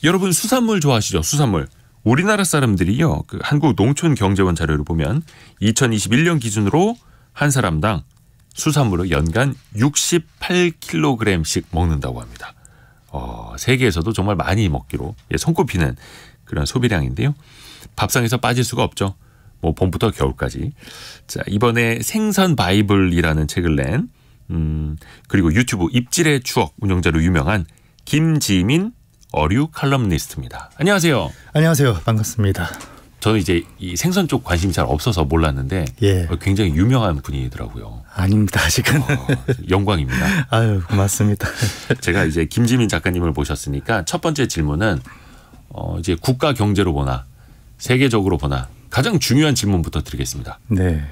여러분 수산물 좋아하시죠? 수산물. 우리나라 사람들이요. 그 한국농촌경제원 자료를 보면 2021년 기준으로 한 사람당 수산물을 연간 68kg씩 먹는다고 합니다. 세계에서도 정말 많이 먹기로 손꼽히는 그런 소비량인데요. 밥상에서 빠질 수가 없죠. 뭐 봄부터 겨울까지. 자, 이번에 생선 바이블이라는 책을 낸 그리고 유튜브 입질의 추억 운영자로 유명한 김지민 어류 칼럼니스트입니다. 안녕하세요. 안녕하세요. 반갑습니다. 저는 이제 이 생선 쪽 관심이 잘 없어서 몰랐는데 예. 굉장히 유명한 분이더라고요. 아닙니다. 아직은. 영광입니다. 아유, 고맙습니다. 제가 이제 김지민 작가님을 모셨으니까 첫 번째 질문은 이제 국가 경제로 보나 세계적으로 보나 가장 중요한 질문부터 드리겠습니다. 네.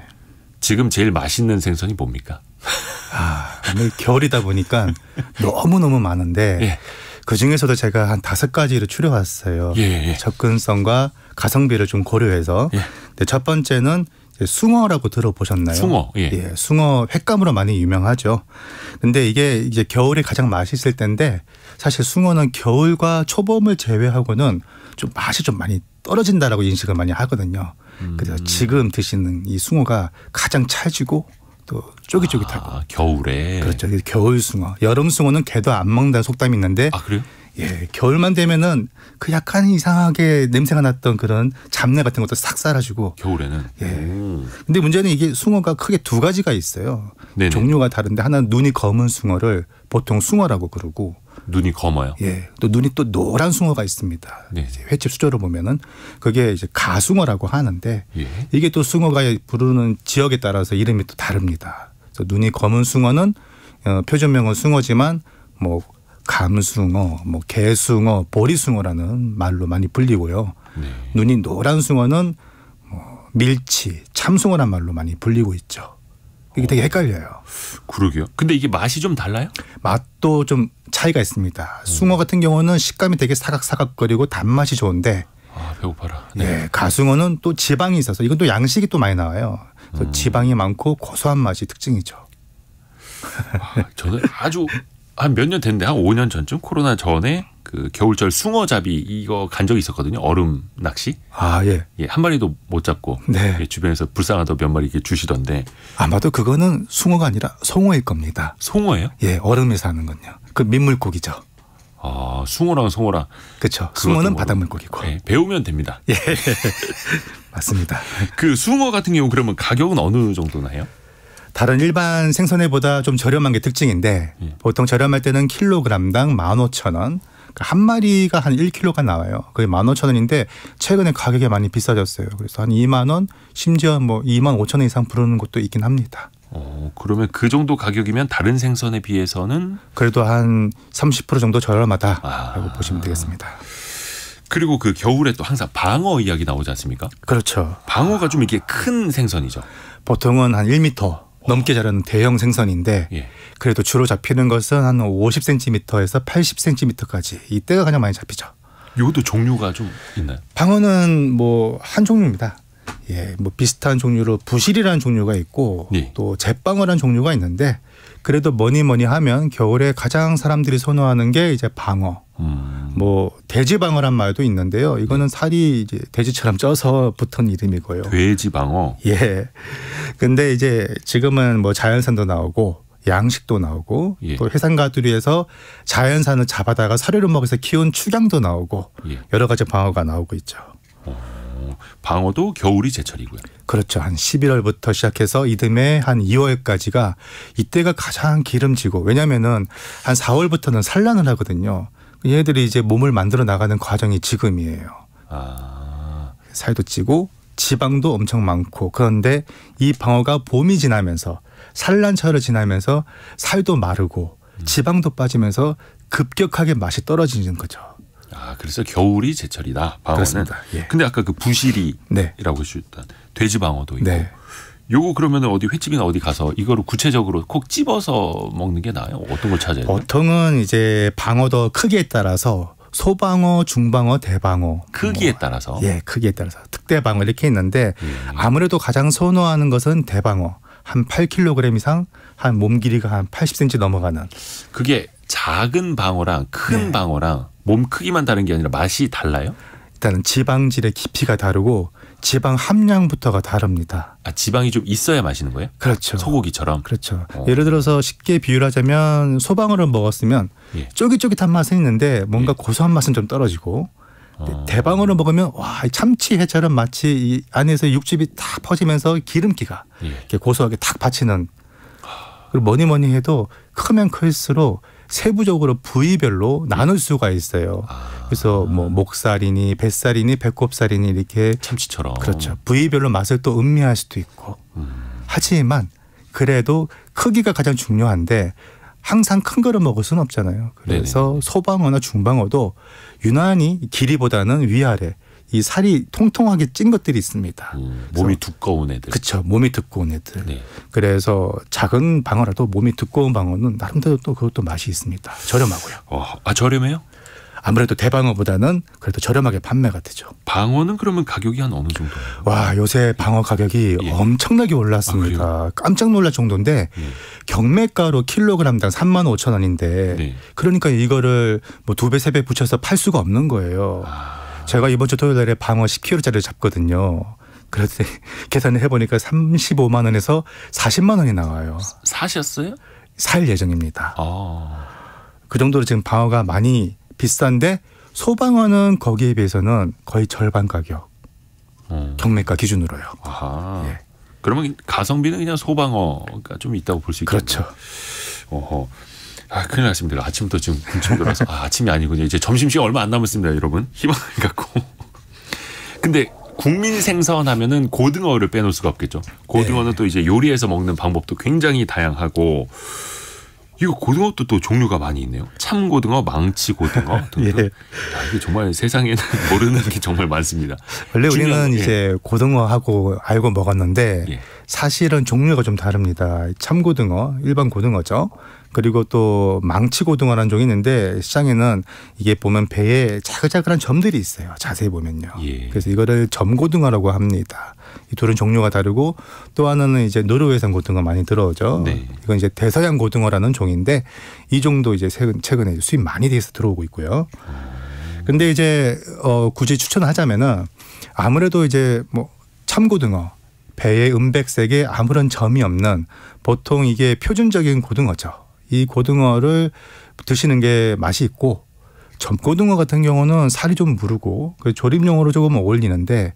지금 제일 맛있는 생선이 뭡니까? 오늘 겨울이다 보니까 너무너무 많은데 예. 그중에서도 제가 한 5가지를 추려왔어요. 예. 접근성과 가성비를 좀 고려해서. 예. 네, 첫 번째는 숭어라고 들어보셨나요? 숭어. 예. 예, 숭어 횟감으로 많이 유명하죠. 근데 이게 이제 겨울에 가장 맛있을 때인데 사실 숭어는 겨울과 초봄을 제외하고는 좀 맛이 좀 많이 떨어진다라고 인식을 많이 하거든요. 그래서 지금 드시는 이 숭어가 가장 찰지고 또 쫄깃쫄깃하고. 겨울에. 그렇죠. 겨울 숭어. 여름 숭어는 개도 안 먹는다는 속담이 있는데. 아, 그래요? 예, 겨울만 되면은 그 약간 이상하게 냄새가 났던 그런 잡내 같은 것도 싹 사라지고. 겨울에는. 예. 근데 문제는 이게 숭어가 크게 2가지가 있어요. 네네. 종류가 다른데 하나는 눈이 검은 숭어를 보통 숭어라고 그러고. 눈이 검어요. 예. 또 눈이 또 노란 숭어가 있습니다. 네. 횟집 수조로 보면은 그게 이제 가숭어라고 하는데 예. 이게 또 숭어가 부르는 지역에 따라서 이름이 또 다릅니다. 그래서 눈이 검은 숭어는 표준명은 숭어지만 뭐 감숭어, 뭐 개숭어, 보리숭어라는 말로 많이 불리고요. 네. 눈이 노란 숭어는 뭐 밀치, 참숭어란 말로 많이 불리고 있죠. 이게 되게 헷갈려요. 그러게요. 근데 이게 맛이 좀 달라요? 맛도 좀 차이가 있습니다. 숭어 같은 경우는 식감이 되게 사각사각거리고 단맛이 좋은데 배고파라. 네. 예, 가숭어는 또 지방이 있어서 이건 또 양식이 또 많이 나와요. 그래서 지방이 많고 고소한 맛이 특징이죠. 저는 아주 한 몇 년 됐는데 한 5년 전쯤 코로나 전에 그 겨울철 숭어잡이 이거 간 적이 있었거든요. 얼음 낚시. 예. 예, 한 마리도 못 잡고 네. 예, 주변에서 불쌍하다 몇 마리 이렇게 주시던데. 아마도 그거는 숭어가 아니라 송어일 겁니다. 송어예요? 예, 얼음에 사는 건요. 그 민물고기죠. 숭어랑 송어랑. 그렇죠. 숭어는 바닷물고기고. 예, 배우면 됩니다. 예, 맞습니다. 그 숭어 같은 경우 그러면 가격은 어느 정도 나요? 다른 일반 생선회보다 좀 저렴한 게 특징인데 보통 저렴할 때는 킬로그램당 15,000원. 한 마리가 한 1kg가 나와요. 그게 15,000원인데 최근에 가격이 많이 비싸졌어요. 그래서 한 2만 원, 심지어 뭐 2만 5천 원 이상 부르는 곳도 있긴 합니다. 그러면 그 정도 가격이면 다른 생선에 비해서는 그래도 한 30% 정도 저렴하다라고 보시면 되겠습니다. 그리고 그 겨울에 또 항상 방어 이야기 나오지 않습니까? 그렇죠. 방어가 좀 이렇게 큰 생선이죠. 보통은 한 1m 넘게 자라는 대형 생선인데 예. 그래도 주로 잡히는 것은 한 50cm에서 80cm까지 이때가 가장 많이 잡히죠. 이것도 종류가 좀 있나요? 방어는 뭐 한 종류입니다. 예, 뭐 비슷한 종류로 부실이라는 종류가 있고 예. 또 잿방어라는 종류가 있는데 그래도 뭐니 하면 겨울에 가장 사람들이 선호하는 게 이제 방어. 뭐 돼지방어란 말도 있는데요. 이거는 살이 이제 돼지처럼 쪄서 붙은 이름이고요. 돼지방어. 예. 근데 이제 지금은 뭐 자연산도 나오고 양식도 나오고 예. 또 해산가두리에서 자연산을 잡아다가 사료를 먹여서 키운 축양도 나오고 예. 여러 가지 방어가 나오고 있죠. 방어도 겨울이 제철이고요. 그렇죠. 한 11월부터 시작해서 이듬해 한 2월까지가 이때가 가장 기름지고 왜냐면은 한 4월부터는 산란을 하거든요. 얘네들이 이제 몸을 만들어 나가는 과정이 지금이에요. 살도 찌고 지방도 엄청 많고 그런데 이 방어가 봄이 지나면서 산란철을 지나면서 살도 마르고 지방도 빠지면서 급격하게 맛이 떨어지는 거죠. 그래서 겨울이 제철이다. 방어는. 그렇습니다. 예. 근데 아까 그 부시리라고 네. 하셨던 돼지방어도 있고. 네. 요거 그러면은 어디 횟집이나 어디 가서 이거를 구체적으로 콕 집어서 먹는 게 나아요? 어떤 걸 찾아야 돼요? 보통은 이제 방어도 크기에 따라서 소방어, 중방어, 대방어. 크기에 따라서? 예, 크기에 따라서. 특대방어 이렇게 있는데 아무래도 가장 선호하는 것은 대방어. 한 8kg 이상 한 몸 길이가 한 80cm 넘어가는. 그게 작은 방어랑 큰 방어랑 몸 크기만 다른 게 아니라 맛이 달라요? 일단은 지방질의 깊이가 다르고 지방 함량부터가 다릅니다. 아, 지방이 좀 있어야 맛있는 거예요? 그렇죠. 소고기처럼. 그렇죠. 예를 들어서 쉽게 비유를 하자면 소방어를 먹었으면 예. 쫄깃쫄깃한 맛은 있는데 뭔가 고소한 맛은 좀 떨어지고 대방어를 먹으면 와, 참치 회처럼 마치 이 안에서 육즙이 탁 퍼지면서 기름기가 예. 이렇게 고소하게 탁 받치는. 그리고 뭐니 해도 크면 클수록 세부적으로 부위별로 나눌 수가 있어요. 그래서 뭐 목살이니 뱃살이니 배꼽살이니 이렇게 참치처럼. 그렇죠. 부위별로 맛을 또 음미할 수도 있고. 하지만 그래도 크기가 가장 중요한데 항상 큰 거를 먹을 수는 없잖아요. 그래서 네네. 소방어나 중방어도 유난히 길이보다는 위아래 이 살이 통통하게 찐 것들이 있습니다. 몸이 두꺼운 애들. 그렇죠. 몸이 두꺼운 애들. 네. 그래서 작은 방어라도 몸이 두꺼운 방어는 나름대로 또 그것도 맛이 있습니다. 저렴하고요. 아, 저렴해요? 아무래도 대방어보다는 그래도 저렴하게 판매가 되죠. 방어는 그러면 가격이 한 어느 정도예요? 와, 요새 방어 가격이 예. 엄청나게 올랐습니다. 깜짝 놀랄 정도인데 경매가로 킬로그램당 35,000원인데 네. 그러니까 이거를 뭐 2배, 3배 붙여서 팔 수가 없는 거예요. 제가 이번 주 토요일 날에 방어 10kg짜리를 잡거든요. 그래서 계산을 해보니까 35만 원에서 40만 원이 나와요. 사셨어요? 살 예정입니다. 아. 그 정도로 지금 방어가 많이 비싼데 소방어는 거기에 비해서는 거의 절반 가격. 경매가 기준으로요. 아하. 예. 그러면 가성비는 그냥 소방어가 좀 있다고 볼 수 있겠네요. 그렇죠. 어허. 아, 큰일 났습니다. 아침부터 지금 군침 돌아서. 아침이 아니군요. 이제 점심시간 얼마 안 남았습니다, 여러분. 희망을 갖고. 근데 국민 생선 하면은 고등어를 빼놓을 수가 없겠죠. 고등어는 또 이제 요리해서 먹는 방법도 굉장히 다양하고 이거 고등어도 또 종류가 많이 있네요. 참고등어, 망치고등어 등등. 예. 야, 이게 정말 세상에는 모르는 게 정말 많습니다. 원래 중요한, 우리는 이제 고등어하고 알고 먹었는데 예. 사실은 종류가 좀 다릅니다. 참고등어, 일반 고등어죠. 그리고 또 망치고등어라는 종이 있는데 시장에는 이게 보면 배에 자글자글한 점들이 있어요. 자세히 보면요. 예. 그래서 이거를 점고등어라고 합니다. 이 둘은 종류가 다르고 또 하나는 이제 노르웨이산 고등어 많이 들어오죠. 네. 이건 이제 대서양 고등어라는 종인데 이 종도 이제 최근에 수입 많이 돼서 들어오고 있고요. 근데 이제 굳이 추천을 하자면은 아무래도 이제 뭐 참고등어 배에 은백색에 아무런 점이 없는 보통 이게 표준적인 고등어죠. 이 고등어를 드시는 게 맛이 있고 점고등어 같은 경우는 살이 좀 무르고 조림용으로 조금 어울리는데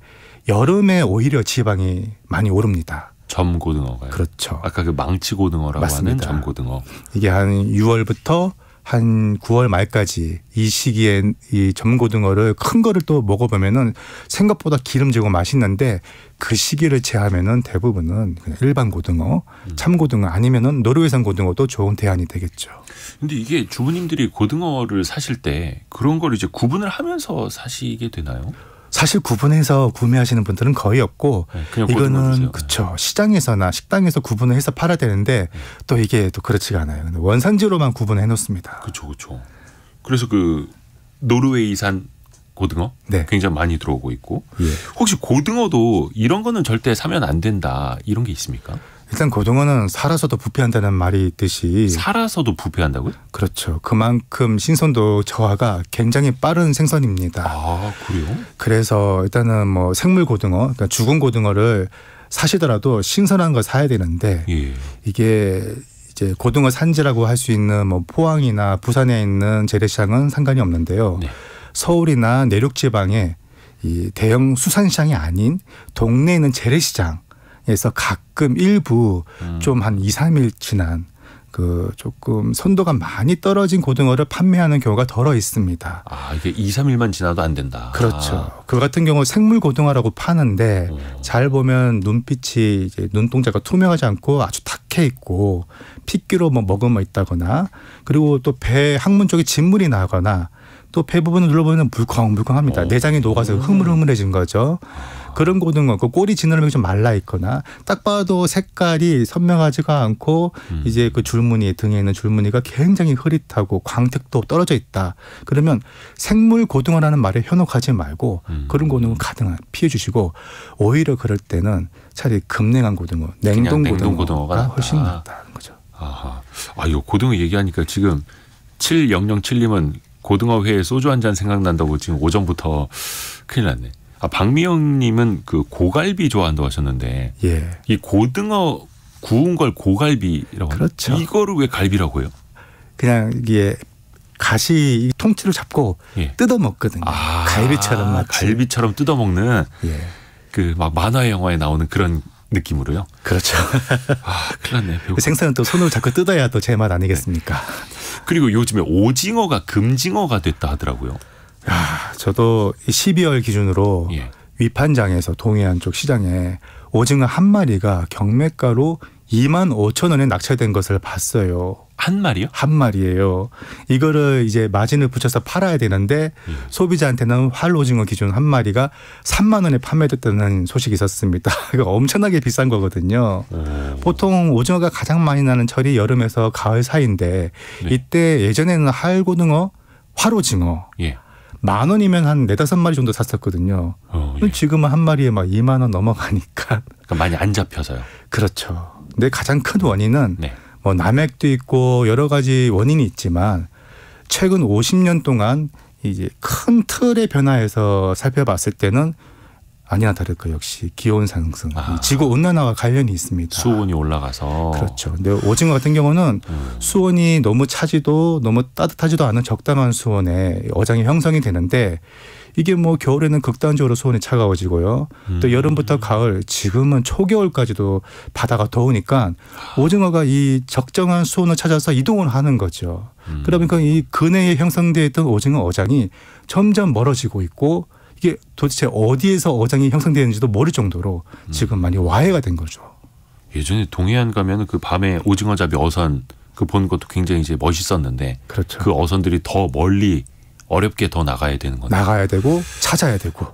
여름에 오히려 지방이 많이 오릅니다. 점고등어가요? 그렇죠. 아까 그 망치고등어라고 맞습니다. 하는 점고등어. 이게 한 6월부터 한 9월 말까지 이 시기에 이 점고등어를 큰 거를 또 먹어보면은 생각보다 기름지고 맛있는데 그 시기를 제하면은 대부분은 그냥 일반 고등어, 참고등어 아니면은 노르웨이산 고등어도 좋은 대안이 되겠죠. 근데 이게 주부님들이 고등어를 사실 때 그런 걸 이제 구분을 하면서 사시게 되나요? 사실 구분해서 구매하시는 분들은 거의 없고 네, 그냥 고등어 이거는 주세요. 그렇죠. 시장에서나 식당에서 구분을 해서 팔아야 되는데 또 이게 또 그렇지가 않아요. 원산지로만 구분해 놓습니다. 그렇죠, 그렇죠. 그래서 그 노르웨이산 고등어 네. 굉장히 많이 들어오고 있고 예. 혹시 고등어도 이런 거는 절대 사면 안 된다 이런 게 있습니까? 일단 고등어는 살아서도 부패한다는 말이 있듯이 살아서도 부패한다고요? 그렇죠. 그만큼 신선도 저하가 굉장히 빠른 생선입니다. 아, 그래요? 그래서 일단은 뭐 생물 고등어, 그러니까 죽은 고등어를 사시더라도 신선한 걸 사야 되는데 예. 이게 이제 고등어 산지라고 할 수 있는 뭐 포항이나 부산에 있는 재래시장은 상관이 없는데요. 네. 서울이나 내륙 지방에 이 대형 수산시장이 아닌 동네에 있는 재래시장에서 가끔 일부 좀 한 2, 3일 지난 그 조금 선도가 많이 떨어진 고등어를 판매하는 경우가 덜어 있습니다. 아, 이게 2, 3일만 지나도 안 된다. 그렇죠. 그 같은 경우 생물 고등어라고 파는데 잘 보면 눈빛이 이제 눈동자가 투명하지 않고 아주 탁해 있고 핏기로 뭐 머금어 있다거나 그리고 또 배 항문 쪽에 진물이 나거나 또 배 부분을 눌러보면 물컹물컹합니다. 내장이 녹아서 흐물흐물해진 거죠. 그런 고등어, 그 꼬리 지느러미 좀 말라 있거나 딱 봐도 색깔이 선명하지가 않고 이제 그 줄무늬 등에 있는 줄무늬가 굉장히 흐릿하고 광택도 떨어져 있다. 그러면 생물 고등어라는 말에 현혹하지 말고 그런 고등어 가능한 피해 주시고 오히려 그럴 때는 차라리 급냉한 고등어, 냉동 고등어가 훨씬 낫다는 거죠. 아하. 아, 이거 고등어 얘기하니까 지금 7007님은 고등어회에 소주 한 잔 생각난다고 지금 오전부터 큰일 났네. 아, 박미영님은 그 고갈비 좋아한다고 하셨는데 예. 이 고등어 구운 걸 고갈비라고 그렇죠. 하죠. 이거를 왜 갈비라고 해요? 그냥 이게 가시 통째로 잡고 예. 뜯어 먹거든요. 아, 갈비처럼 마치. 갈비처럼 뜯어 먹는 예. 그 막 만화 영화에 나오는 그런 느낌으로요. 그렇죠. 아, 큰일 났네. 배고파. 생선은 또 손으로 자꾸 뜯어야 또 제맛 아니겠습니까? 그리고 요즘에 오징어가 금징어가 됐다 하더라고요. 야, 저도 12월 기준으로 예. 위판장에서 동해안 쪽 시장에 오징어 한 마리가 경매가로 25,000원에 낙찰된 것을 봤어요. 한 마리요? 한 마리예요. 이거를 이제 마진을 붙여서 팔아야 되는데 소비자한테는 활 오징어 기준 한 마리가 3만 원에 판매됐다는 소식이 있었습니다. 이거 엄청나게 비싼 거거든요. 보통 오징어가 가장 많이 나는 철이 여름에서 가을 사이인데 네. 이때 예전에는 활고등어, 활오징어 예. 10,000원이면 한 4-5마리 정도 샀었거든요. 예. 지금은 한 마리에 막 2만 원 넘어가니까. 그러니까 많이 안 잡혀서요. 그렇죠. 근데 가장 큰 원인은 네. 뭐 남획도 있고 여러 가지 원인이 있지만 최근 50년 동안 이제 큰 틀의 변화에서 살펴봤을 때는 아니나 다를까 역시 기온 상승, 아. 지구 온난화와 관련이 있습니다. 수온이 올라가서. 그렇죠. 근데 오징어 같은 경우는 수온이 너무 차지도 너무 따뜻하지도 않은 적당한 수온에 어장이 형성이 되는데 이게 뭐 겨울에는 극단적으로 수온이 차가워지고요. 또 여름부터 가을, 지금은 초겨울까지도 바다가 더우니까 오징어가 이 적정한 수온을 찾아서 이동을 하는 거죠. 그러니까 이 근해에 형성되어 있던 오징어 어장이 점점 멀어지고 있고 이게 도대체 어디에서 어장이 형성되는지도 모를 정도로 지금 많이 와해가 된 거죠. 예전에 동해안 가면 그 밤에 오징어잡이 어선 그 본 것도 굉장히 이제 멋있었는데 그렇죠. 그 어선들이 더 멀리 어렵게 더 나가야 되는 건데 나가야 되고 찾아야 되고.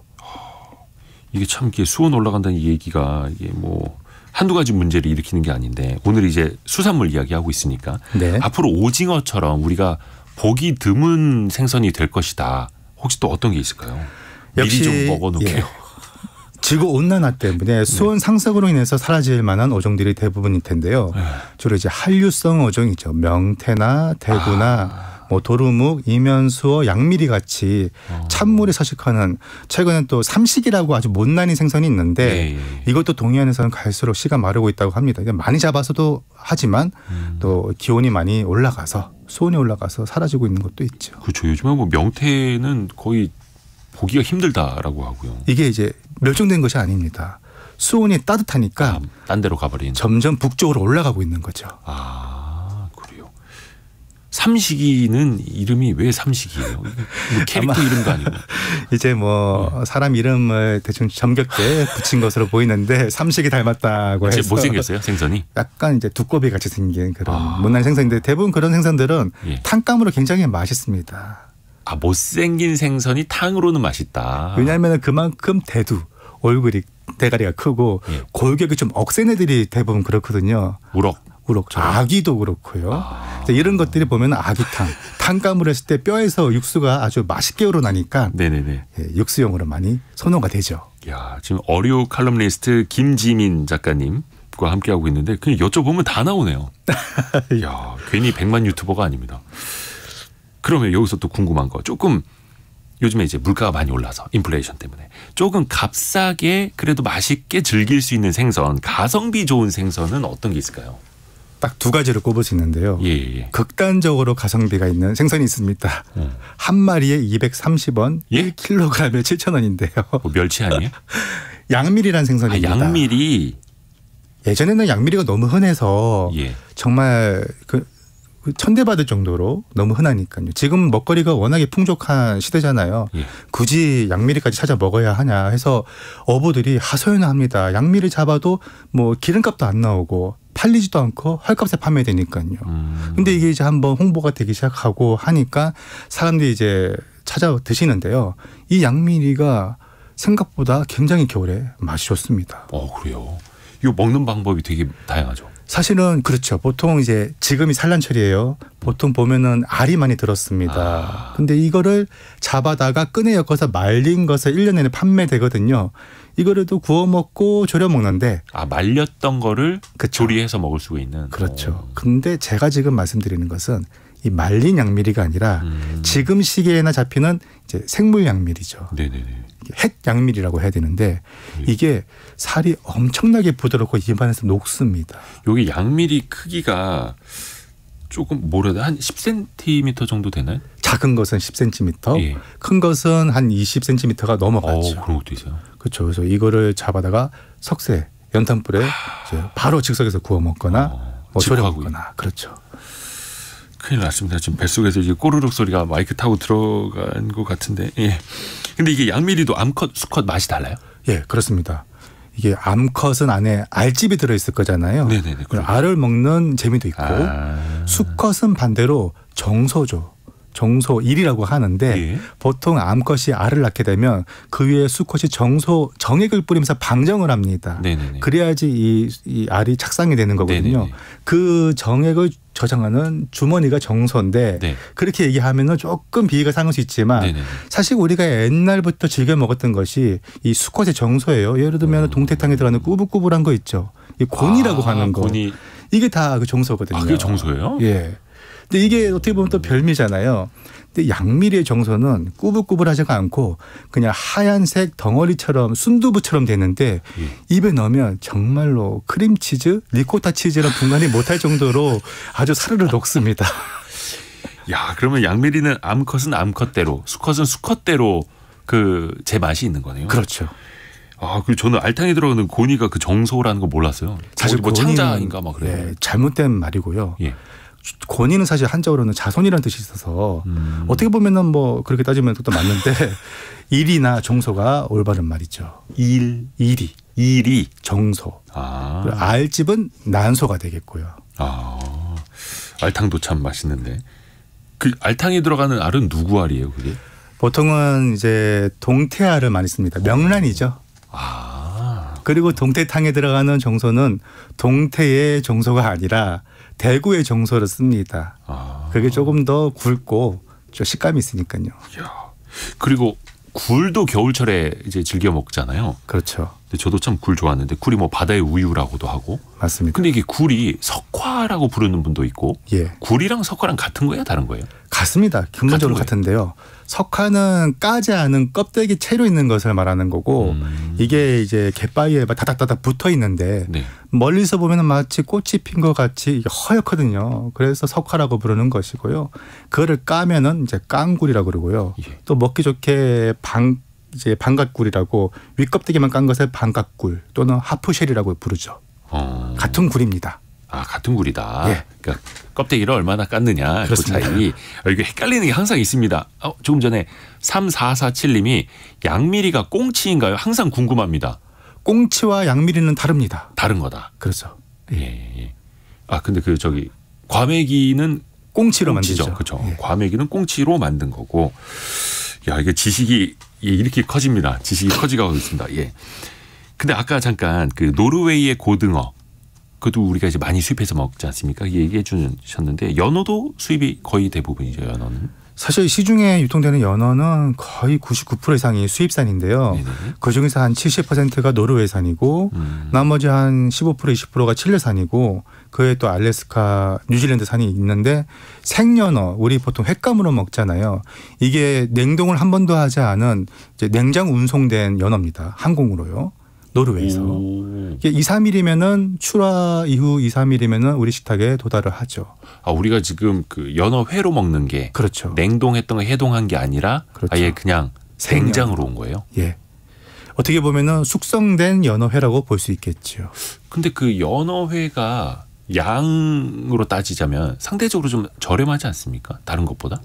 이게 참 이게 수온 올라간다는 이 얘기가 이게 뭐 한두 가지 문제를 일으키는 게 아닌데 오늘 이제 수산물 이야기하고 있으니까 네. 앞으로 오징어처럼 우리가 보기 드문 생선이 될 것이다. 혹시 또 어떤 게 있을까요? 미리 좀 먹어놓게요. 예. 지구 온난화 때문에 수온 상승으로 인해서 사라질 만한 어종들이 대부분일 텐데요. 주로 이제 한류성 어종이죠. 명태나 대구나 뭐 도루묵, 이면수어, 양미리 같이 찬물에 서식하는 최근엔 또 삼식이라고 아주 못난이 생선이 있는데 예. 이것도 동해안에서는 갈수록 씨가 마르고 있다고 합니다. 많이 잡아서도 하지만 또 기온이 많이 올라가서 수온이 올라가서 사라지고 있는 것도 있죠. 그렇죠. 요즘에 뭐 명태는 거의 보기가 힘들다라고 하고요. 이게 이제 멸종된 것이 아닙니다. 수온이 따뜻하니까 딴 데로 가버린. 점점 북쪽으로 올라가고 있는 거죠. 아, 그래요. 삼식이는 이름이 왜 삼식이에요? 뭐 캐릭터 이름도 아니고. 이제 뭐 사람 이름을 대충 정겹게 붙인 것으로 보이는데 삼식이 닮았다고 해서 못생겼어요, 생선이? 약간 이제 두꺼비 같이 생긴 그런 못난 생선인데 대부분 그런 생선들은 예. 탕감으로 굉장히 맛있습니다. 아, 못생긴 생선이 탕으로는 맛있다. 왜냐하면 그만큼 대두 얼굴이 대가리가 크고 예. 골격이 좀 억센 애들이 대부분 그렇거든요. 우럭. 아기도 그렇고요. 이런 것들이 보면 아기탕, 탕감을 했을 때 뼈에서 육수가 아주 맛있게 우러나니까 네네네. 예, 육수용으로 많이 선호가 되죠. 야, 지금 어류 칼럼니스트 김지민 작가님과 함께하고 있는데 그냥 여쭤보면 다 나오네요. 야, 괜히 100만 유튜버가 아닙니다. 그러면 여기서 또 궁금한 거 조금 요즘에 이제 물가가 많이 올라서 인플레이션 때문에 조금 값싸게 그래도 맛있게 즐길 수 있는 생선, 가성비 좋은 생선은 어떤 게 있을까요? 딱 두 가지를 꼽을 수 있는데요. 예. 극단적으로 가성비가 있는 생선이 있습니다. 한 마리에 230원, 예? 1kg에 7,000원인데요. 뭐 멸치 아니에요? 양미리라는 생선입니다. 양미리. 예전에는 양미리가 너무 흔해서 예. 정말 그 천대받을 정도로 너무 흔하니까요. 지금 먹거리가 워낙에 풍족한 시대잖아요. 예. 굳이 양미리까지 찾아 먹어야 하냐 해서 어부들이 하소연을 합니다. 양미리 잡아도 뭐 기름값도 안 나오고 팔리지도 않고 헐값에 판매되니까요. 근데 이게 이제 한번 홍보가 되기 시작하고 하니까 사람들이 이제 찾아 드시는데요. 이 양미리가 생각보다 굉장히 겨울에 맛이 좋습니다. 그래요. 이거 먹는 방법이 되게 다양하죠. 사실은 그렇죠. 보통 이제 지금이 산란철이에요. 보통 보면은 알이 많이 들었습니다. 근데 이거를 잡아다가 끈에 엮어서 말린 것을 1년 내내 판매되거든요. 이거를 또 구워 먹고 졸여 먹는데 말렸던 거를 그쵸. 조리해서 먹을 수가 있는. 그렇죠. 근데 제가 지금 말씀드리는 것은 이 말린 양미리가 아니라 지금 시기에나 잡히는 이제 생물 양미리죠. 네네네. 햇 양미리라고 해야 되는데 이게 살이 엄청나게 부드럽고 입안에서 녹습니다. 여기 양미리 크기가 조금 뭐라 해야 돼? 한 10cm 정도 되나요? 작은 것은 10cm, 예. 큰 것은 한 20cm가 넘어갔죠. 그런 것도 있어요. 그렇죠. 그래서 이거를 잡아다가 석쇠, 연탄불에 이제 바로 즉석에서 구워 먹거나 뭐 졸여 직화구이. 먹거나 그렇죠. 큰일 났습니다. 지금 뱃속에서 이제 꼬르륵 소리가 마이크 타고 들어간 것 같은데. 예. 근데 이게 양미리도 암컷, 수컷 맛이 달라요? 예, 그렇습니다. 이게 암컷은 안에 알집이 들어있을 거잖아요. 네네네. 알을 먹는 재미도 있고 수컷은 반대로 정소죠. 정소일이라고 하는데 예. 보통 암컷이 알을 낳게 되면 그 위에 수컷이 정액을 뿌리면서 방정을 합니다. 네네네. 그래야지 이 알이 착상이 되는 거거든요. 네네네. 그 정액을 저장하는 주머니가 정소인데 네. 그렇게 얘기하면은 조금 비위가 상할 수 있지만 네네네. 사실 우리가 옛날부터 즐겨 먹었던 것이 이 수컷의 정소예요. 예를 들면 동태탕에 들어가는 꾸불꾸불한 거 있죠. 이 곤이라고 하는 거. 곤이. 이게 다 그 정소거든요. 그게 정소예요? 예. 근데 이게 어떻게 보면 또 별미잖아요. 근데 양미리의 정소는 꾸불꾸불하지가 않고 그냥 하얀색 덩어리처럼 순두부처럼 되는데 입에 넣으면 정말로 크림치즈, 리코타 치즈랑 분간이 못할 정도로 아주 사르르 녹습니다. 야, 그러면 양미리는 암컷은 암컷대로, 수컷은 수컷대로 그 제 맛이 있는 거네요. 그렇죠. 그리고 저는 알탕에 들어가는 곤이가 그 정소라는 거 몰랐어요. 사실 뭐 곤이는 창자인가 막 그래요. 예, 잘못된 말이고요. 예. 곤이는 사실 한자어로는 자손이라는 뜻이 있어서 어떻게 보면은 뭐 그렇게 따지면 또 맞는데 일이나 정소가 올바른 말이죠. 일이 정소. 알집은 난소가 되겠고요. 알탕도 참 맛있는데 그 알탕에 들어가는 알은 누구 알이에요, 그게? 보통은 이제 동태알을 많이 씁니다. 명란이죠. 그리고 동태탕에 들어가는 정소는 동태의 정소가 아니라 대구의 정소를 씁니다. 그게 조금 더 굵고 좀 식감이 있으니까요. 이야. 그리고 굴도 겨울철에 이제 즐겨 먹잖아요. 그렇죠. 근데 저도 참 굴 좋아하는데 굴이 뭐 바다의 우유라고도 하고. 맞습니다. 근데 이게 굴이 석화라고 부르는 분도 있고. 예. 굴이랑 석화랑 같은 거예요, 다른 거예요? 같습니다. 근본적으로 같은데요. 석화는 까지 않은 껍데기 채로 있는 것을 말하는 거고 이게 이제 갯바위에 다닥다닥 붙어 있는데 네. 멀리서 보면 마치 꽃이 핀 것 같이 이게 허옇거든요. 그래서 석화라고 부르는 것이고요. 그거를 까면은 이제 깡굴이라고 그러고요. 예. 또 먹기 좋게 이제 방갓굴이라고 윗껍데기만 깐 것을 방갓굴 또는 하프쉘이라고 부르죠. 같은 굴입니다. 같은 굴이다. 예. 그러니까 껍데기를 얼마나 깠느냐 그 그렇습니다. 차이. 이게 헷갈리는 게 항상 있습니다. 조금 전에 3447님이 양미리가 꽁치인가요? 항상 궁금합니다. 꽁치와 양미리는 다릅니다. 다른 거다. 그렇죠. 예. 근데 그 저기 과메기는 꽁치로 꽁치죠. 만들죠. 그렇죠. 예. 과메기는 꽁치로 만든 거고. 야, 이게 지식이 이렇게 커집니다. 지식이 커지고 있습니다. 예. 근데 아까 잠깐 그 노르웨이의 고등어 그것도 우리가 이제 많이 수입해서 먹지 않습니까? 얘기해 주셨는데 연어도 수입이 거의 대부분이죠. 연어는. 사실 시중에 유통되는 연어는 거의 99% 이상이 수입산인데요. 네네. 그중에서 한 70%가 노르웨이산이고 나머지 한 15% 20%가 칠레산이고 그에 또 알래스카, 뉴질랜드산이 있는데 생연어 우리 보통 횟감으로 먹잖아요. 이게 냉동을 한 번도 하지 않은 이제 냉장 운송된 연어입니다. 항공으로요. 노르웨이에서. 이게 2, 3일이면은 출하 이후 2, 3일이면은 우리 식탁에 도달을 하죠. 우리가 지금 그 연어 회로 먹는 게 그렇죠. 냉동했던 거 해동한 게 아니라 그렇죠. 아예 그냥 생장으로 온 거예요. 예. 어떻게 보면은 숙성된 연어회라고 볼 수 있겠죠. 근데 그 연어회가 양으로 따지자면 상대적으로 좀 저렴하지 않습니까? 다른 것보다?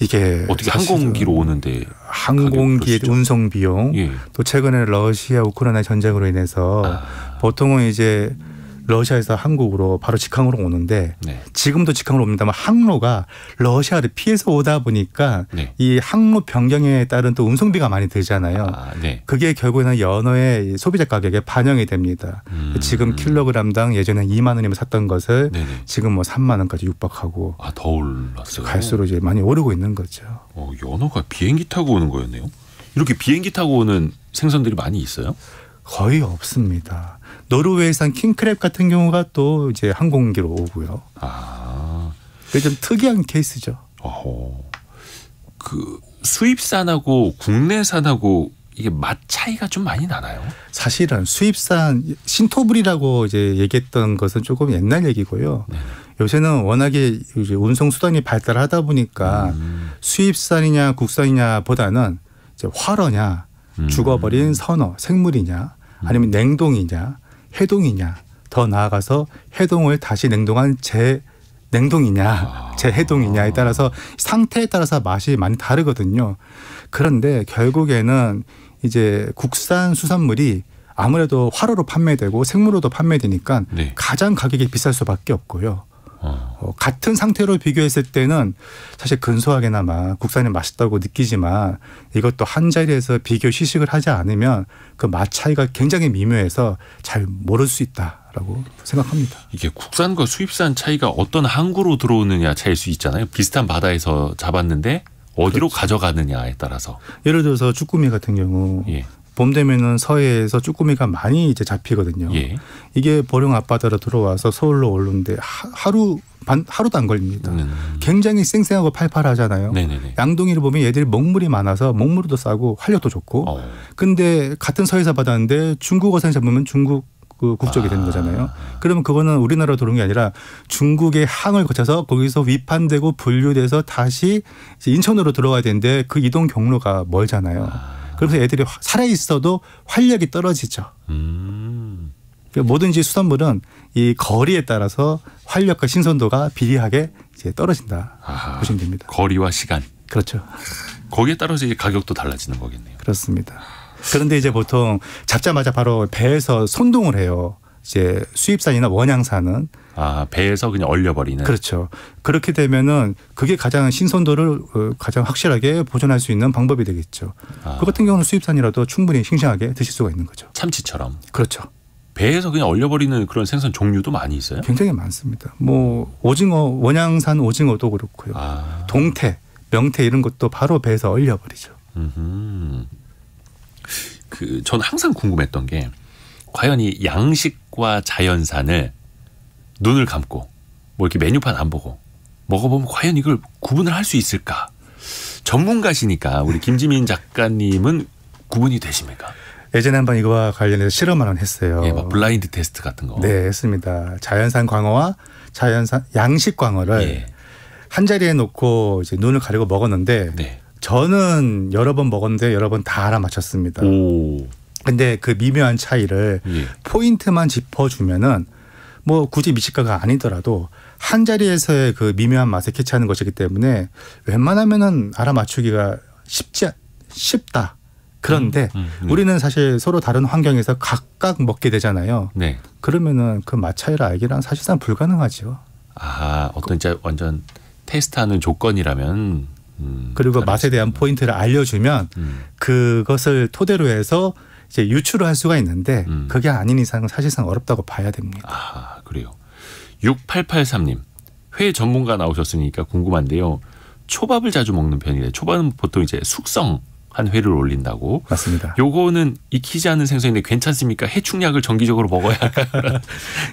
이게 어떻게 항공기로 오는데 항공기의 운송 비용 예. 또 최근에 러시아 우크라이나 전쟁으로 인해서 보통은 이제 러시아에서 한국으로 바로 직항으로 오는데 네. 지금도 직항으로 옵니다만 항로가 러시아를 피해서 오다 보니까 네. 이 항로 변경에 따른 또 운송비가 많이 들잖아요. 네. 그게 결국에는 연어의 소비자 가격에 반영이 됩니다. 지금 킬로그램당 예전에 2만 원이면 샀던 것을 네네. 지금 뭐 3만 원까지 육박하고 더 올랐어요. 갈수록 이제 많이 오르고 있는 거죠. 연어가 비행기 타고 오는 거였네요. 이렇게 비행기 타고 오는 생선들이 많이 있어요? 거의 없습니다. 노르웨이산 킹크랩 같은 경우가 또 이제 항공기로 오고요. 그게 좀 특이한 케이스죠. 그 수입산하고 국내산하고 이게 맛 차이가 좀 많이 나나요? 사실은 수입산 신토불이라고 이제 얘기했던 것은 조금 옛날 얘기고요. 네. 요새는 워낙에 이제 운송 수단이 발달하다 보니까 수입산이냐 국산이냐보다는 이제 활어냐, 죽어버린 선어, 생물이냐, 아니면 냉동이냐, 해동이냐, 더 나아가서 해동을 다시 냉동한 냉동이냐, 재해동이냐에 따라서 상태에 따라서 맛이 많이 다르거든요. 그런데 결국에는 이제 국산 수산물이 아무래도 활어로 판매되고 생물로도 판매되니까 네. 가장 가격이 비쌀 수밖에 없고요. 같은 상태로 비교했을 때는 사실 근소하게나마 국산이 맛있다고 느끼지만 이것도 한 자리에서 비교 시식을 하지 않으면 그 맛 차이가 굉장히 미묘해서 잘 모를 수 있다라고 생각합니다. 이게 국산과 수입산 차이가 어떤 항구로 들어오느냐 차일 수 있잖아요. 비슷한 바다에서 잡았는데 어디로 그렇죠. 가져가느냐에 따라서. 예를 들어서 쭈꾸미 같은 경우 예. 봄 되면은 서해에서 쭈꾸미가 많이 이제 잡히거든요. 예. 이게 보령 앞바다로 들어와서 서울로 오르는데 하루도 안 걸립니다. 굉장히 쌩쌩하고 팔팔하잖아요. 네네네. 양동이를 보면 얘들이 먹물이 많아서 먹물도 싸고 활력도 좋고. 근데 같은 서해에서 받았는데 중국어선 잡으면 중국 그 국적이 되는 거잖아요. 그러면 그거는 우리나라로 들어온 게 아니라 중국의 항을 거쳐서 거기서 위판되고 분류돼서 다시 이제 인천으로 들어와야 되는데 그 이동 경로가 멀잖아요. 그래서 애들이 살아있어도 활력이 떨어지죠. 그러니까 뭐든지 수산물은 이 거리에 따라서 활력과 신선도가 비례하게 이제 떨어진다 보시면 됩니다. 거리와 시간. 그렇죠. 거기에 따라서 이제 가격도 달라지는 거겠네요. 그렇습니다. 그런데 이제 보통 잡자마자 바로 배에서 손동을 해요. 이제 수입산이나 원양산은. 배에서 그냥 얼려버리는. 그렇죠. 그렇게 되면은 그게 가장 신선도를 가장 확실하게 보존할 수 있는 방법이 되겠죠. 그 같은 경우는 수입산이라도 충분히 싱싱하게 드실 수가 있는 거죠. 참치처럼. 그렇죠. 배에서 그냥 얼려버리는 그런 생선 종류도 많이 있어요? 굉장히 많습니다. 뭐 오징어, 원양산 오징어도 그렇고요. 동태, 명태 이런 것도 바로 배에서 얼려버리죠. 전 항상 궁금했던 게 과연 이 양식과 자연산을 눈을 감고 뭐 이렇게 메뉴판 안 보고 먹어보면 과연 이걸 구분을 할 수 있을까? 전문가시니까 우리 김지민 작가님은 구분이 되십니까? 예전에 한번 이거와 관련해서 실험을 했어요. 예, 막 블라인드 테스트 같은 거. 네, 했습니다. 자연산 광어와 자연산 양식 광어를 예. 한 자리에 놓고 이제 눈을 가리고 먹었는데 네. 저는 여러 번 먹었는데 여러 번 다 알아맞혔습니다. 근데 그 미묘한 차이를 포인트만 짚어주면은 뭐 굳이 미식가가 아니더라도 한 자리에서의 그 미묘한 맛을 캐치하는 것이기 때문에 웬만하면은 알아맞추기가 쉽다. 그런데 우리는 사실 서로 다른 환경에서 각각 먹게 되잖아요. 네. 그러면은 그 맛 차이를 알기란 사실상 불가능하죠. 어떤 진짜 완전 테스트하는 조건이라면. 그리고 맛에 대한 포인트를 알려주면 그것을 토대로 해서 이제 유추를 할 수가 있는데 그게 아닌 이상은 사실상 어렵다고 봐야 됩니다. 그래요. 6883님. 회 전문가 나오셨으니까 궁금한데요. 초밥을 자주 먹는 편이래요. 초밥은 보통 이제 숙성한 회를 올린다고. 맞습니다. 요거는 익히지 않은 생선인데 괜찮습니까? 해충약을 정기적으로 먹어야 할까요?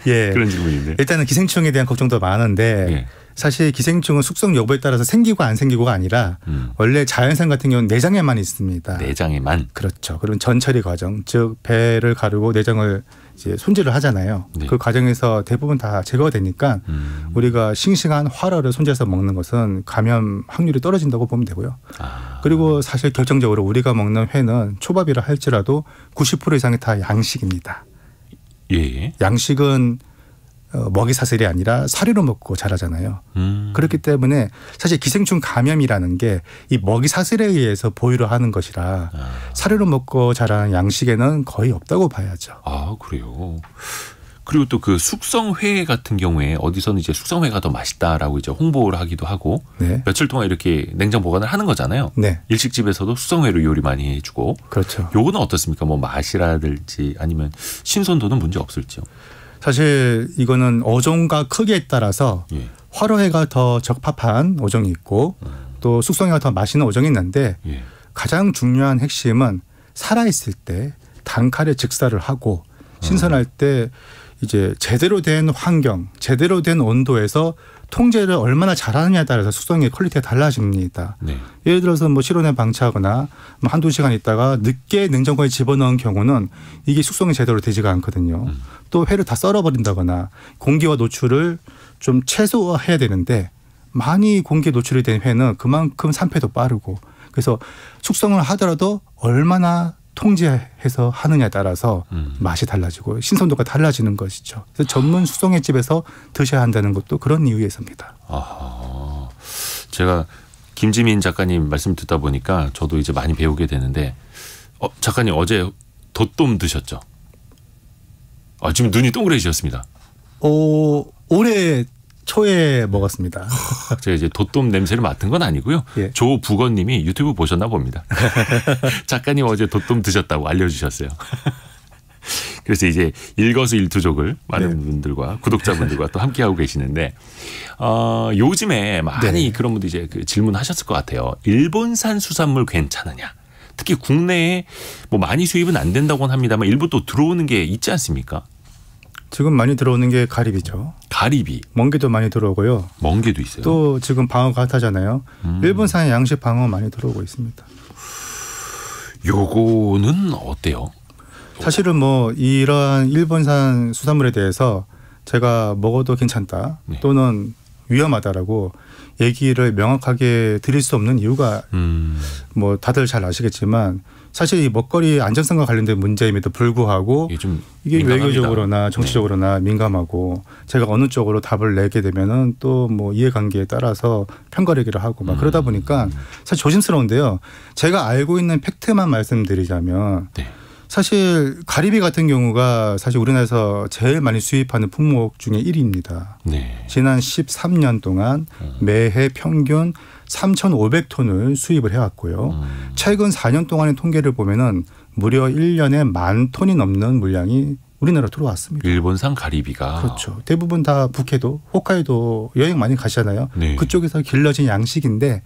예. 그런 질문인데. 일단은 기생충에 대한 걱정도 많은데 예. 사실 기생충은 숙성 여부에 따라서 생기고 안 생기고가 아니라 원래 자연산 같은 경우는 내장에만 있습니다. 내장에만. 그렇죠. 그럼 전처리 과정, 즉 배를 가르고 내장을 이제 손질을 하잖아요. 네. 그 과정에서 대부분 다 제거가 되니까 우리가 싱싱한 활어를 손질해서 먹는 것은 감염 확률이 떨어진다고 보면 되고요. 그리고 사실 결정적으로 우리가 먹는 회는 초밥이라 할지라도 90% 이상이 다 양식입니다. 예. 양식은 먹이 사슬이 아니라 사료로 먹고 자라잖아요. 그렇기 때문에 사실 기생충 감염이라는 게 이 먹이 사슬에 의해서 보유를 하는 것이라 사료로 먹고 자라는 양식에는 거의 없다고 봐야죠. 그래요. 그리고 또 그 숙성회 같은 경우에 어디서는 이제 숙성회가 더 맛있다라고 이제 홍보를 하기도 하고 네. 며칠 동안 이렇게 냉장 보관을 하는 거잖아요. 네. 일식집에서도 숙성회로 요리 많이 해주고. 그렇죠. 요거는 어떻습니까? 뭐 맛이라든지 아니면 신선도는 문제 없을지요? 사실 이거는 어종과 크기에 따라서 활어회가 더 적합한 어종이 있고 또 숙성회가 더 맛있는 어종이 있는데 가장 중요한 핵심은 살아있을 때 단칼에 즉사를 하고 신선할 때 이제 제대로 된 환경, 제대로 된 온도에서 통제를 얼마나 잘하느냐에 따라서 숙성의 퀄리티가 달라집니다. 네. 예를 들어서 뭐 실온에 방치하거나 뭐 한두 시간 있다가 늦게 냉장고에 집어넣은 경우는 이게 숙성이 제대로 되지가 않거든요. 또 회를 다 썰어버린다거나 공기와 노출을 좀 최소화해야 되는데 많이 공기에 노출이 된 회는 그만큼 산패도 빠르고 그래서 숙성을 하더라도 얼마나 통제해서 하느냐에 따라서 맛이 달라지고 신선도가 달라지는 것이죠. 그래서 전문 숙성회 집에서 드셔야 한다는 것도 그런 이유에서입니다. 아하. 제가 김지민 작가님 말씀 듣다 보니까 저도 이제 많이 배우게 되는데 작가님 어제 돛돔 드셨죠? 지금 눈이 동그래지셨습니다. 올해 초에 먹었습니다. 제가 이제 돛돔 냄새를 맡은 건 아니고요. 예. 조부건님이 유튜브 보셨나 봅니다. 작가님 어제 돛돔 드셨다고 알려주셨어요. 그래서 이제 일거수일투족을 많은 네. 분들과 구독자분들과 또 함께하고 계시는데 요즘에 많이 네. 그런 분들 이제 그 질문하셨을 것 같아요. 일본산 수산물 괜찮으냐? 특히 국내에 뭐 많이 수입은 안 된다고는 합니다만 일부 또 들어오는 게 있지 않습니까? 지금 많이 들어오는 게 가리비죠. 가리비. 멍게도 많이 들어오고요. 멍게도 있어요. 또 지금 방어가 핫하잖아요. 일본산 양식 방어 많이 들어오고 있습니다. 요거는 어때요? 사실은 뭐 이러한 일본산 수산물에 대해서 제가 먹어도 괜찮다 네. 또는 위험하다라고 얘기를 명확하게 드릴 수 없는 이유가 뭐 다들 잘 아시겠지만 사실 이 먹거리 안전성과 관련된 문제임에도 불구하고 이게 외교적으로나 정치적으로나 민감하고 제가 어느 쪽으로 답을 내게 되면은 또 뭐 이해관계에 따라서 편가르기를 하고 막 그러다 보니까 사실 조심스러운데요. 제가 알고 있는 팩트만 말씀드리자면 네. 사실 가리비 같은 경우가 사실 우리나라에서 제일 많이 수입하는 품목 중에 1위입니다. 네. 지난 13년 동안 매해 평균 3,500톤을 수입을 해왔고요. 최근 4년 동안의 통계를 보면은 무려 1년에 10,000톤이 넘는 물량이 우리나라로 들어왔습니다. 일본산 가리비가. 그렇죠. 대부분 다 북해도 홋카이도 여행 많이 가시잖아요. 네. 그쪽에서 길러진 양식인데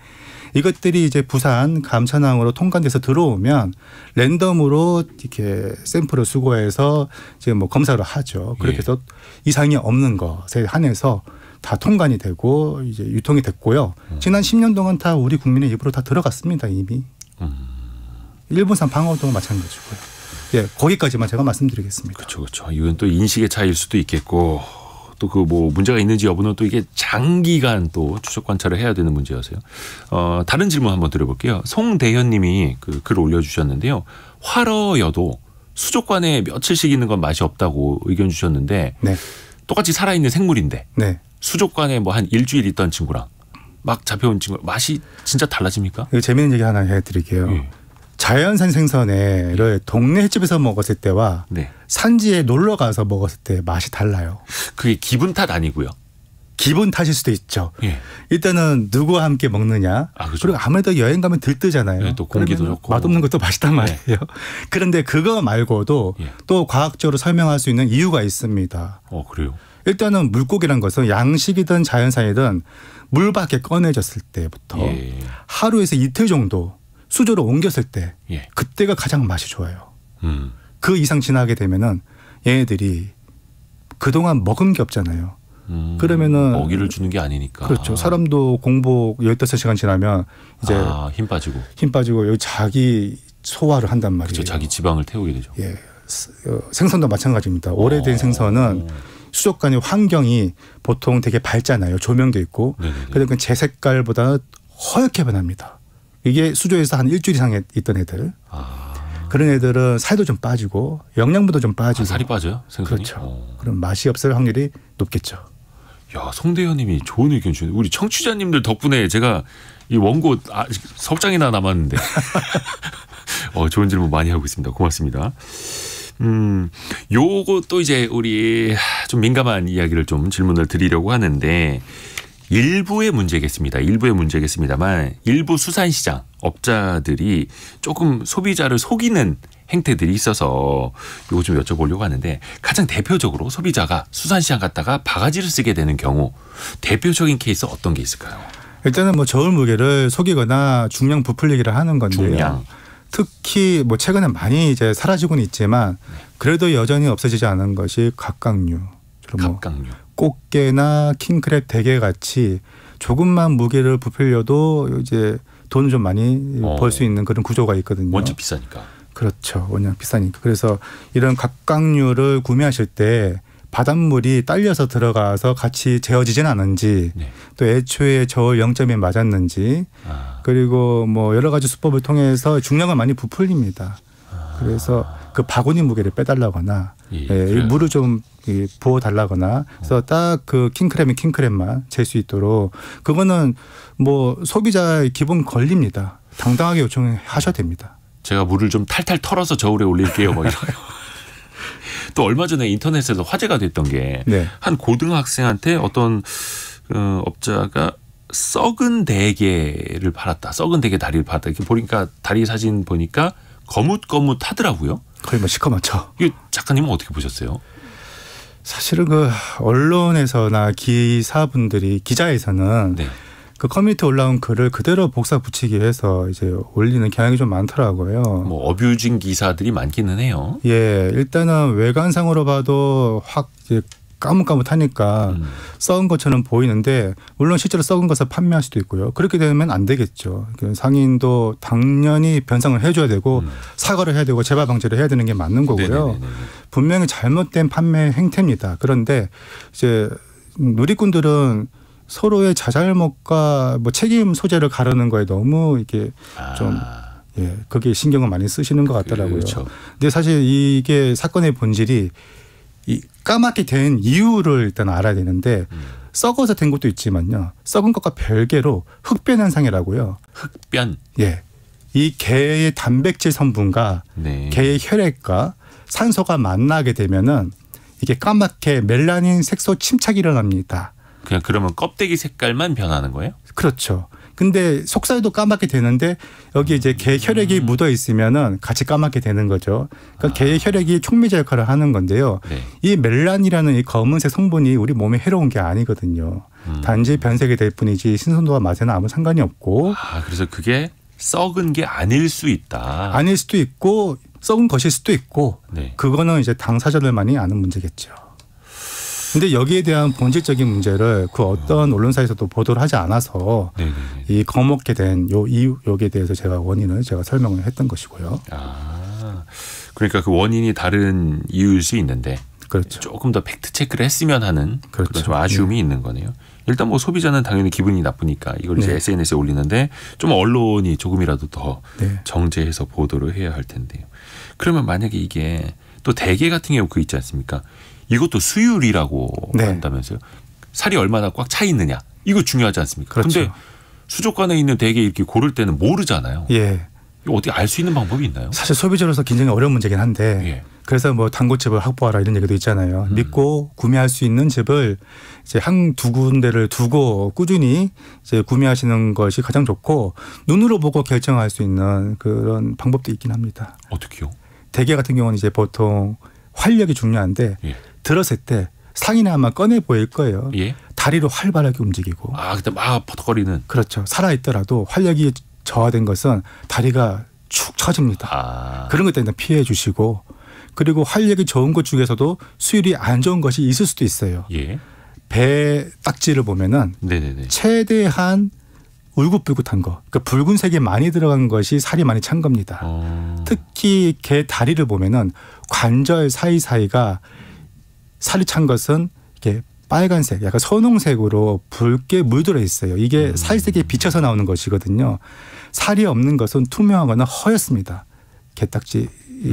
이것들이 이제 부산 감천항으로 통관돼서 들어오면 랜덤으로 이렇게 샘플을 수거해서 이제 뭐 검사를 하죠. 그렇게 해서 이상이 없는 것에 한해서 다 통관이 되고 이제 유통이 됐고요. 지난 10년 동안 다 우리 국민의 입으로 다 들어갔습니다 이미. 일본산 방어도 마찬가지고요. 예, 거기까지만 제가 말씀드리겠습니다. 그렇죠, 그렇죠. 이건 또 인식의 차이일 수도 있겠고 또 그 뭐 문제가 있는지 여부는 또 이게 장기간 또 추적 관찰을 해야 되는 문제여서요. 다른 질문 한번 드려볼게요. 송대현님이 그 글을 올려주셨는데요. 활어여도 수족관에 며칠씩 있는 건 맛이 없다고 의견 주셨는데 네. 똑같이 살아있는 생물인데 네. 수족관에 뭐 한 일주일 있던 친구랑 막 잡혀온 친구 맛이 진짜 달라집니까? 이거 재미있는 얘기 하나 해드릴게요. 예. 자연산 생선회를 동네 횟집에서 먹었을 때와 네. 산지에 놀러 가서 먹었을 때 맛이 달라요. 그게 기분 탓 아니고요. 기분 탓일 수도 있죠. 예. 일단은 누구와 함께 먹느냐. 그렇죠. 그리고 아무래도 여행 가면 들뜨잖아요. 네, 또 공기도 그러면 좋고. 맛없는 것도 맛있단 말이에요. 그런데 그거 말고도 예. 또 과학적으로 설명할 수 있는 이유가 있습니다. 그래요? 일단은 물고기란 것은 양식이든 자연산이든 물 밖에 꺼내졌을 때부터 하루에서 이틀 정도 수조로 옮겼을 때 그때가 가장 맛이 좋아요. 그 이상 지나게 되면은 얘네들이 그동안 먹은 게 없잖아요. 그러면은 먹이를 주는 게 아니니까. 그렇죠. 사람도 공복 15시간 지나면 이제 힘 빠지고 여기 자기 소화를 한단 말이에요. 그렇죠. 자기 지방을 태우게 되죠. 예. 생선도 마찬가지입니다. 오래된 생선은 수족관의 환경이 보통 되게 밝잖아요. 조명도 있고. 그러니까 제 색깔보다 허옇게 변합니다. 이게 수조에서 한 일주일 이상 있던 애들. 그런 애들은 살도 좀 빠지고 영양분도 좀 빠지고. 살이 빠져요? 생선이? 그렇죠. 그럼 맛이 없을 확률이 높겠죠. 야, 송대현님이 좋은 의견 주시네. 우리 청취자님들 덕분에 제가 이 원고 석장이나 남았는데 좋은 질문 많이 하고 있습니다. 고맙습니다. 요거 또 이제 우리 좀 민감한 이야기를 좀 질문을 드리려고 하는데 일부의 문제겠습니다만 일부 수산시장 업자들이 조금 소비자를 속이는 행태들이 있어서 요거 좀 여쭤보려고 하는데 가장 대표적으로 소비자가 수산시장 갔다가 바가지를 쓰게 되는 경우 대표적인 케이스 어떤 게 있을까요? 일단은 뭐 저울 무게를 속이거나 중량 부풀리기를 하는 건데요. 특히 뭐 최근에 많이 이제 사라지고는 있지만 그래도 여전히 없어지지 않은 것이 갑각류. 갑각류. 꽃게나 킹크랩, 대게 같이 조금만 무게를 부풀려도 이제 돈을 좀 많이 벌 수 있는 그런 구조가 있거든요. 원체 비싸니까. 그렇죠. 워낙 비싸니까. 그래서 이런 갑각류를 구매하실 때 바닷물이 딸려서 들어가서 같이 재워지진 않은지 네. 또 애초에 저울 0점에 맞았는지 그리고 뭐 여러 가지 수법을 통해서 중량을 많이 부풀립니다. 그래서 그 바구니 무게를 빼달라거나 물을 좀 부어달라거나 그래서 딱 그 킹크랩은 킹크랩만 잴 수 있도록 그거는 뭐 소비자의 기본 권리입니다. 당당하게 요청하셔야 됩니다. 제가 물을 좀 탈탈 털어서 저울에 올릴게요. 뭐 이런. 또 얼마 전에 인터넷에서 화제가 됐던 게 한 고등학생한테 어떤 업자가 썩은 대게를 팔았다. 썩은 대게 다리를 팔았다. 이렇게 보니까 다리 사진 보니까 거뭇거뭇하더라고요. 거의 뭐 시커멓죠. 이게 작가님은 어떻게 보셨어요? 사실은 그 언론에서나 기사분들이 기자에서는 네. 그 커뮤니티에 올라온 글을 그대로 복사 붙이기 위해서 이제 올리는 경향이 좀 많더라고요. 뭐 어뷰징 기사들이 많기는 해요. 예, 일단은 외관상으로 봐도 확 이제 까뭇까뭇하니까 썩은 것처럼 보이는데 물론 실제로 썩은 것을 판매할 수도 있고요. 그렇게 되면 안 되겠죠. 상인도 당연히 변상을 해줘야 되고 사과를 해야 되고 재발 방지를 해야 되는 게 맞는 거고요. 네네네네. 분명히 잘못된 판매 행태입니다. 그런데 이제 누리꾼들은 서로의 자잘못과 뭐 책임 소재를 가르는 거에 너무 이게 좀 거기에 신경을 많이 쓰시는 것 같더라고요. 그렇죠. 근데 사실 이게 사건의 본질이 이 까맣게 된 이유를 일단 알아야 되는데 썩어서 된 것도 있지만요. 썩은 것과 별개로 흑변 현상이라고요. 흑변. 예. 이 개의 단백질 성분과 개의 혈액과 산소가 만나게 되면은 이게 까맣게 멜라닌 색소 침착이 일어납니다. 그냥 그러면 껍데기 색깔만 변하는 거예요? 그렇죠. 근데 속살도 까맣게 되는데 여기 이제 개 혈액이 묻어 있으면은 같이 까맣게 되는 거죠. 그러니까 개의 혈액이 촉매제 역할을 하는 건데요. 이 멜란이라는 이 검은색 성분이 우리 몸에 해로운 게 아니거든요. 단지 변색이 될 뿐이지 신선도와 맛에는 아무 상관이 없고. 그래서 그게 썩은 게 아닐 수 있다. 아닐 수도 있고 썩은 것일 수도 있고 그거는 이제 당사자들만이 아는 문제겠죠. 근데 여기에 대한 본질적인 문제를 그 어떤 언론사에서도 보도를 하지 않아서 이 거먹게 된 요 이유 여기에 대해서 제가 원인을 제가 설명을 했던 것이고요. 그러니까 그 원인이 다른 이유일 수 있는데 그렇죠. 조금 더 팩트 체크를 했으면 하는 그런 좀 아쉬움이 있는 거네요. 일단 뭐 소비자는 당연히 기분이 나쁘니까 이걸 이제 SNS에 올리는데 좀 언론이 조금이라도 더 정제해서 보도를 해야 할 텐데요. 그러면 만약에 이게 또 대게 같은 경우 그 있지 않습니까? 이것도 수율이라고 한다면서요. 살이 얼마나 꽉 차 있느냐. 이거 중요하지 않습니까? 그런데 그렇죠. 수족관에 있는 대게 이렇게 고를 때는 모르잖아요. 예. 이거 어떻게 알 수 있는 방법이 있나요? 사실 소비자로서 굉장히 어려운 문제긴 한데 그래서 뭐 단골집을 확보하라 이런 얘기도 있잖아요. 믿고 구매할 수 있는 집을 이제 한 두 군데를 두고 꾸준히 이제 구매하시는 것이 가장 좋고 눈으로 보고 결정할 수 있는 그런 방법도 있긴 합니다. 어떻게요? 대게 같은 경우는 이제 보통 활력이 중요한데 들었을 때 상인이 아마 꺼내 보일 거예요. 다리로 활발하게 움직이고. 그때 막 퍼덕거리는. 그렇죠. 살아있더라도 활력이 저하된 것은 다리가 축 처집니다. 그런 것 때문에 피해 주시고 그리고 활력이 좋은 것 중에서도 수율이 안 좋은 것이 있을 수도 있어요. 배 딱지를 보면은 최대한 울긋불긋한 거. 그러니까 붉은색이 많이 들어간 것이 살이 많이 찬 겁니다. 특히 개 다리를 보면은 관절 사이사이가 살이 찬 것은 이렇게 빨간색, 약간 선홍색으로 붉게 물들어 있어요. 이게 살색이 비쳐서 나오는 것이거든요. 살이 없는 것은 투명하거나 허였습니다. 개딱지,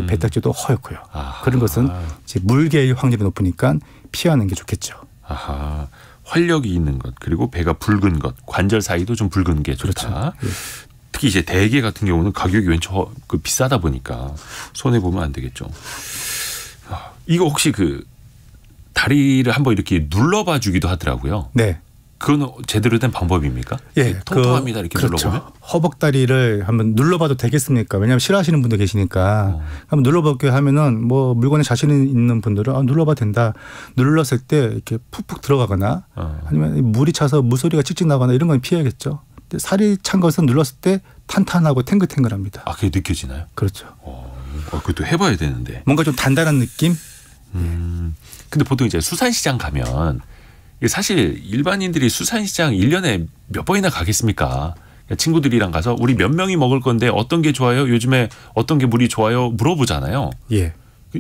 배딱지도 허였고요. 그런 것은 이제 물개일 확률이 높으니까 피하는 게 좋겠죠. 활력이 있는 것 그리고 배가 붉은 것 관절 사이도 좀 붉은 게 좋다. 특히 이제 대게 같은 경우는 가격이 왠지 비싸다 보니까 손해 보면 안 되겠죠. 이거 혹시 그 다리를 한번 이렇게 눌러봐 주기도 하더라고요. 그건 제대로 된 방법입니까? 통통합니다 이렇게 눌러보면. 허벅다리를 한번 눌러봐도 되겠습니까? 왜냐하면 싫어하시는 분도 계시니까 한번 눌러볼게 하면은 뭐 물건에 자신 있는 분들은 눌러봐도 된다. 눌렀을 때 이렇게 푹푹 들어가거나 아니면 물이 차서 물소리가 찍찍 나거나 이런 건 피해야겠죠. 살이 찬 것은 눌렀을 때 탄탄하고 탱글탱글합니다. 아, 그게 느껴지나요? 그렇죠. 그것도 해봐야 되는데. 뭔가 좀 단단한 느낌? 근데 보통 이제 수산시장 가면 이게 사실 일반인들이 수산시장 1년에 몇 번이나 가겠습니까? 친구들이랑 가서 우리 몇 명이 먹을 건데 어떤 게 좋아요? 요즘에 어떤 게 물이 좋아요? 물어보잖아요. 예.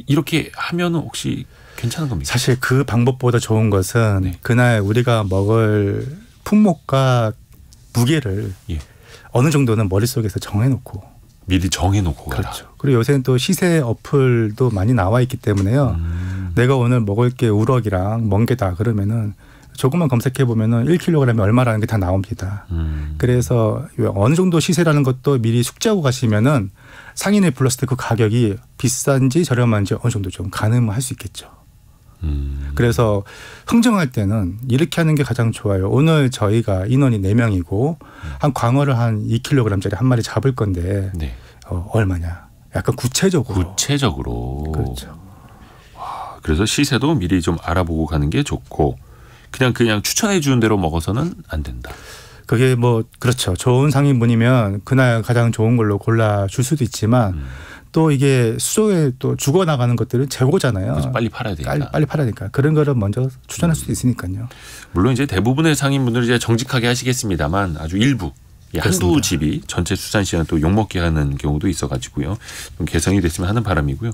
이렇게 하면은 혹시 괜찮은 겁니까? 사실 그 방법보다 좋은 것은 네. 그날 우리가 먹을 품목과 무게를 예. 어느 정도는 머릿속에서 정해놓고. 미리 정해놓고 가라. 그렇죠. 그리고 요새는 또 시세 어플도 많이 나와 있기 때문에요. 내가 오늘 먹을 게 우럭이랑 멍게다 그러면은 조금만 검색해 보면은 1kg에 얼마라는 게 다 나옵니다. 그래서 어느 정도 시세라는 것도 미리 숙지하고 가시면은 상인을 불렀을 때 그 가격이 비싼지 저렴한지 어느 정도 좀 가늠할 수 있겠죠. 그래서 흥정할 때는 이렇게 하는 게 가장 좋아요. 오늘 저희가 인원이 4명이고 한 광어를 한 2kg짜리 한 마리 잡을 건데 네. 얼마냐. 약간 구체적으로. 그렇죠. 그래서 시세도 미리 좀 알아보고 가는 게 좋고 그냥 추천해 주는 대로 먹어서는 안 된다. 그게 뭐 그렇죠. 좋은 상인분이면 그날 가장 좋은 걸로 골라줄 수도 있지만 또 이게 수조에 또 죽어나가는 것들은 재고잖아요. 그래서 빨리 팔아야 되니까. 빨리 팔아야 되니까. 그런 거를 먼저 추천할 수도 있으니까요. 물론 이제 대부분의 상인분들은 이제 정직하게 하시겠습니다만 아주 일부 한두 집이 전체 수산시장을 또 욕먹게 하는 경우도 있어가지고요. 좀 개선이 됐으면 하는 바람이고요.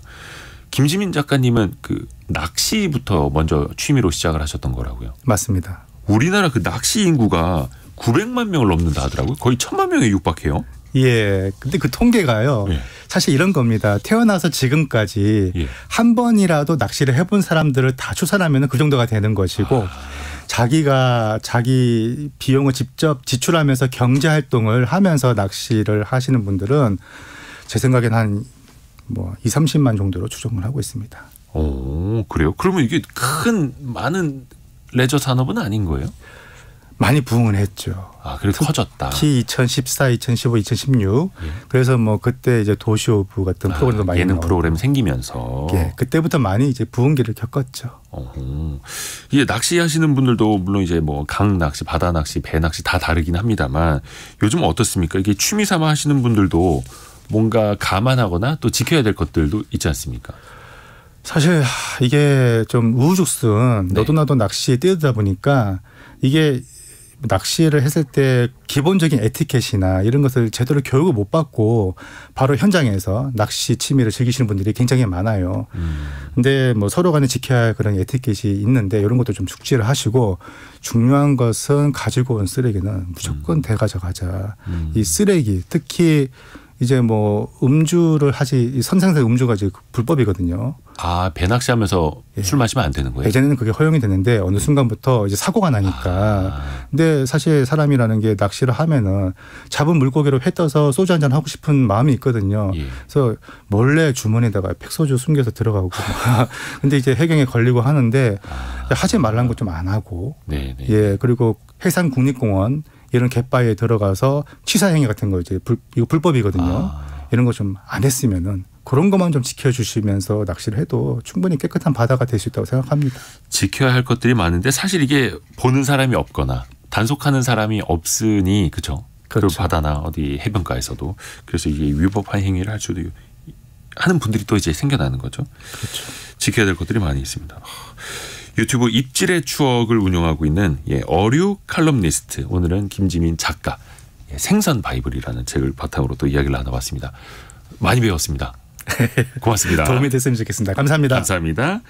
김지민 작가님은 그 낚시부터 먼저 취미로 시작을 하셨던 거라고요. 맞습니다. 우리나라 그 낚시 인구가 900만 명을 넘는다 하더라고요. 거의 1000만 명에 육박해요. 예. 근데 그 통계가요. 예. 사실 이런 겁니다. 태어나서 지금까지 예. 한 번이라도 낚시를 해본 사람들을 다 추산하면 그 정도가 되는 것이고 자기가 자기 비용을 직접 지출하면서 경제활동을 하면서 낚시를 하시는 분들은 제 생각엔 한 뭐 20-30만 정도로 추정을 하고 있습니다. 오, 그래요? 그러면 이게 많은 레저 산업은 아닌 거예요? 많이 부흥을 했죠. 아, 그래도 커졌다. 특히 2014, 2015, 2016. 예. 그래서 뭐 그때 이제 도시오브 같은 프로그램도 많이 예능 나오고. 프로그램 생기면서. 예, 그때부터 많이 이제 부흥기를 겪었죠. 이게 낚시하시는 분들도 물론 이제 뭐 강 낚시, 바다 낚시, 배 낚시 다 다르긴 합니다만 요즘 어떻습니까? 이게 취미 삼아 하시는 분들도 뭔가 감안하거나 또 지켜야 될 것들도 있지 않습니까? 사실 이게 좀 우후죽순 네. 너도 나도 낚시에 뛰어들다 보니까 이게 낚시를 했을 때 기본적인 에티켓이나 이런 것을 제대로 교육을 못 받고 바로 현장에서 낚시 취미를 즐기시는 분들이 굉장히 많아요. 근데 뭐 서로 간에 지켜야 할 그런 에티켓이 있는데 이런 것도 좀 숙지를 하시고 중요한 것은 가지고 온 쓰레기는 무조건 대가져가자. 이 쓰레기 특히 이제 뭐 음주를 하지 선생생 음주가 이제 불법이거든요. 아, 배 낚시하면서 술 마시면 안 되는 거예요? 예전에는 그게 허용이 됐는데 어느 순간부터 이제 사고가 나니까. 근데 사실 사람이라는 게 낚시를 하면은 잡은 물고기로 회 떠서 소주 한잔 하고 싶은 마음이 있거든요. 예. 그래서 몰래 주머니에다가 팩소주 숨겨서 들어가고. 근데 이제 해경에 걸리고 하는데 하지 말라는 거 좀 안 하고. 네. 예, 그리고 해상국립공원 이런 갯바위에 들어가서 취사행위 같은 거 이제 이거 불법이거든요. 이런 거 좀 안 했으면은 그런 것만 좀 지켜주시면서 낚시를 해도 충분히 깨끗한 바다가 될 수 있다고 생각합니다. 지켜야 할 것들이 많은데 사실 이게 보는 사람이 없거나 단속하는 사람이 없으니 그렇죠. 그리고 바다나 어디 해변가에서도 그래서 이게 위법한 행위를 할 수도 하는 분들이 또 이제 생겨나는 거죠. 그렇죠. 지켜야 될 것들이 많이 있습니다. 유튜브 입질의 추억을 운영하고 있는 어류 칼럼니스트 오늘은 김지민 작가 생선 바이블이라는 책을 바탕으로 또 이야기를 나눠봤습니다. 많이 배웠습니다. 고맙습니다. 도움이 됐으면 좋겠습니다. 감사합니다. 감사합니다.